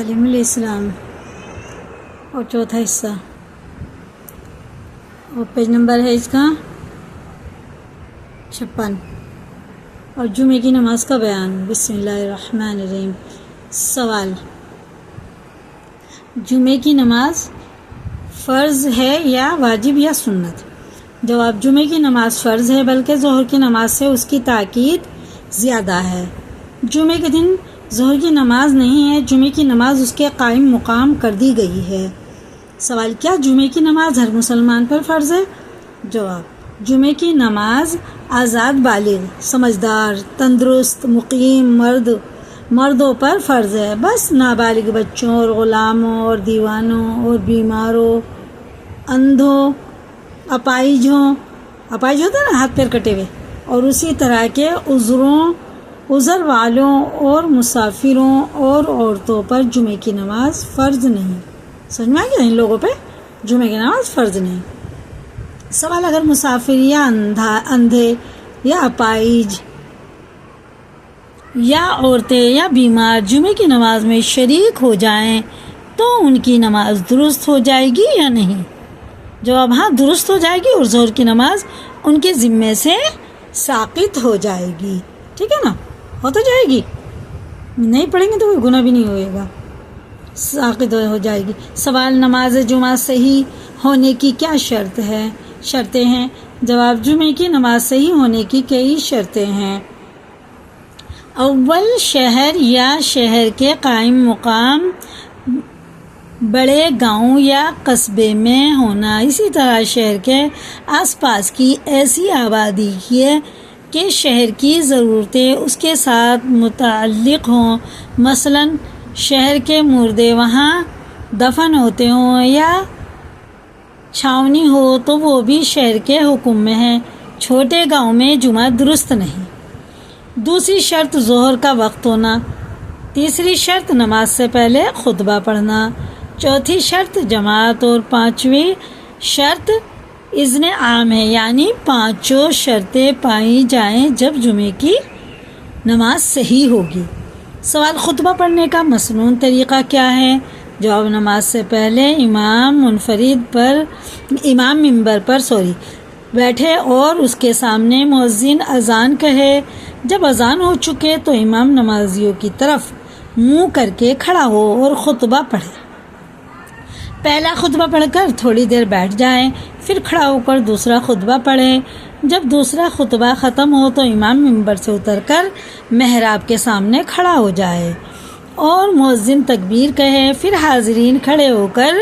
تعلیم الاسلام اور چوتھا حصہ، اور پیج نمبر ہے اس کا 56، اور جمعے کی نماز کا بیان۔ بسم اللہ الرحمن الرحیم۔ سوال: جمعے کی نماز فرض ہے یا واجب یا سنت؟ جواب: جمعے کی نماز فرض ہے، بلکہ ظہر کی نماز سے اس کی تاکید زیادہ ہے۔ جمعے کے دن ظہر کی نماز نہیں ہے، جمعے کی نماز اس کے قائم مقام کر دی گئی ہے۔ سوال: کیا جمعے کی نماز ہر مسلمان پر فرض ہے؟ جواب: جمعے کی نماز آزاد بالغ، سمجھدار، تندرست، مقیم مردوں پر فرض ہے، بس نابالغ بچوں اور غلاموں اور دیوانوں اور بیماروں، اندھوں، اپائج ہوتا ہے نا، ہاتھ پیر کٹے ہوئے، اور اسی طرح کے عذر والوں اور مسافروں اور عورتوں پر جمعے کی نماز فرض نہیں۔ سمجھ میں آ گیا؟ ان لوگوں پہ جمعے کی نماز فرض نہیں۔ سوال: اگر مسافر یا اندھے یا اپائج یا عورتیں یا بیمار جمعے کی نماز میں شریک ہو جائیں تو ان کی نماز درست ہو جائے گی یا نہیں؟ جواب: ہاں، درست ہو جائے گی، اور ظہر کی نماز ان کے ذمے سے ساقط ہو جائے گی۔ ٹھیک ہے نا، ہو تو جائے گی، نہیں پڑھیں گے تو کوئی گناہ بھی نہیں ہوئے گا، ساقط ہو جائے گی۔ سوال: نماز جمعہ صحیح ہونے کی کیا شرطیں ہیں؟ جواب: جمعے کی نماز صحیح ہونے کی کئی شرطیں ہیں۔ اول، شہر یا شہر کے قائم مقام بڑے گاؤں یا قصبے میں ہونا، اسی طرح شہر کے آس پاس کی ایسی آبادی ہے کہ شہر کی ضرورتیں اس کے ساتھ متعلق ہوں، مثلا شہر کے مردے وہاں دفن ہوتے ہوں یا چھاونی ہو تو وہ بھی شہر کے حکم میں ہے۔ چھوٹے گاؤں میں جمعہ درست نہیں۔ دوسری شرط ظہر کا وقت ہونا۔ تیسری شرط نماز سے پہلے خطبہ پڑھنا۔ چوتھی شرط جماعت، اور پانچویں شرط اذن عام ہے، یعنی پانچوں شرطیں پائی جائیں جب جمعے کی نماز صحیح ہوگی۔ سوال: خطبہ پڑھنے کا مسنون طریقہ کیا ہے؟ جواب: نماز سے پہلے امام ممبر پر بیٹھے اور اس کے سامنے مؤذن اذان کہے۔ جب اذان ہو چکے تو امام نمازیوں کی طرف منہ کر کے کھڑا ہو اور خطبہ پڑھے۔ پہلا خطبہ پڑھ کر تھوڑی دیر بیٹھ جائیں، پھر کھڑا ہو کر دوسرا خطبہ پڑھے۔ جب دوسرا خطبہ ختم ہو تو امام ممبر سے اتر کر محراب کے سامنے کھڑا ہو جائے اور مؤذن تکبیر کہے، پھر حاضرین کھڑے ہو کر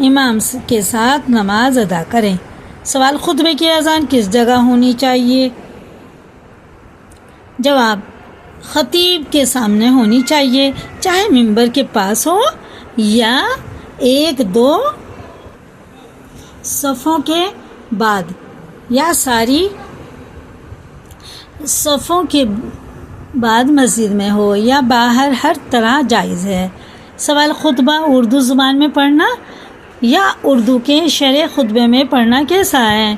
امام کے ساتھ نماز ادا کریں۔ سوال: خطبے کی اذان کس جگہ ہونی چاہیے؟ جواب: خطیب کے سامنے ہونی چاہیے، چاہے ممبر کے پاس ہو یا ایک دو صفوں کے بعد یا ساری صفوں کے بعد مسجد میں ہو یا باہر، ہر طرح جائز ہے۔ سوال: خطبہ اردو زبان میں پڑھنا یا اردو کے شرح خطبے میں پڑھنا کیسا ہے؟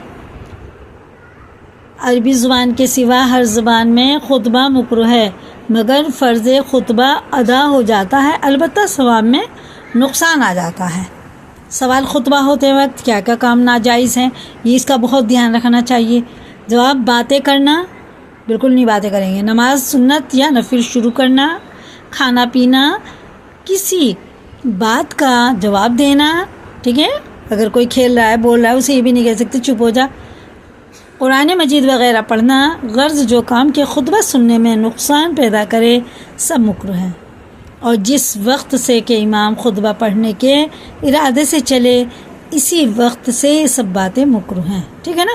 عربی زبان کے سوا ہر زبان میں خطبہ مکروہ ہے، مگر فرض خطبہ ادا ہو جاتا ہے، البتہ ثواب میں نقصان آ جاتا ہے۔ سوال: خطبہ ہوتے وقت کیا کیا کام ناجائز ہیں؟ یہ اس کا بہت دھیان رکھنا چاہیے۔ جواب: باتیں کرنا، بالکل نہیں باتیں کریں گے۔ نماز سنت یا نفل شروع کرنا، کھانا پینا، کسی بات کا جواب دینا، ٹھیک ہے، اگر کوئی کھیل رہا ہے بول رہا ہے اسے یہ بھی نہیں کہہ سکتے چپ ہو جا، قرآن مجید وغیرہ پڑھنا، غرض جو کام کے خطبہ سننے میں نقصان پیدا کرے سب مکروہ ہیں، اور جس وقت سے کہ امام خطبہ پڑھنے کے ارادے سے چلے اسی وقت سے یہ سب باتیں مکروہ ہیں۔ ٹھیک ہے نا۔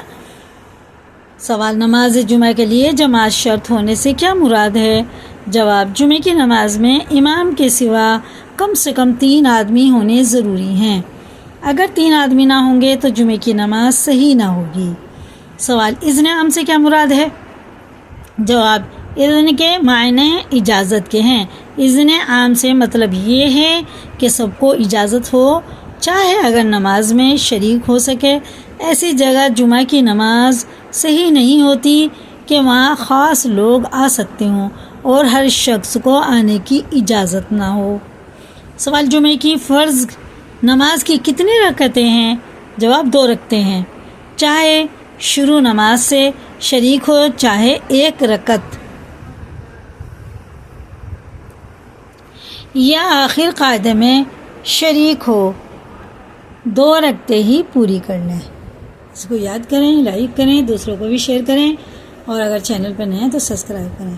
سوال: نماز جمعہ کے لیے جماعت شرط ہونے سے کیا مراد ہے؟ جواب: جمعے کی نماز میں امام کے سوا کم سے کم 3 آدمی ہونے ضروری ہیں، اگر 3 آدمی نہ ہوں گے تو جمعے کی نماز صحیح نہ ہوگی۔ سوال: اذن عام سے کیا مراد ہے؟ جواب: اذن کے معنی اجازت کے ہیں۔ اذن عام سے مطلب یہ ہے کہ سب کو اجازت ہو، چاہے اگر نماز میں شریک ہو سکے۔ ایسی جگہ جمعہ کی نماز صحیح نہیں ہوتی کہ وہاں خاص لوگ آ سکتے ہوں اور ہر شخص کو آنے کی اجازت نہ ہو۔ سوال جمعے کی فرض نماز کی کتنی رکعتیں ہیں؟ جواب 2 رکعتیں ہیں، چاہے شروع نماز سے شریک ہو چاہے 1 رکعت، یا آخر قاعدے میں شریک ہو 2 رکعتیں ہی پوری کر لیں۔ اس کو یاد کریں، لائک کریں، دوسروں کو بھی شیئر کریں، اور اگر چینل پر نئے ہیں تو سبسکرائب کریں۔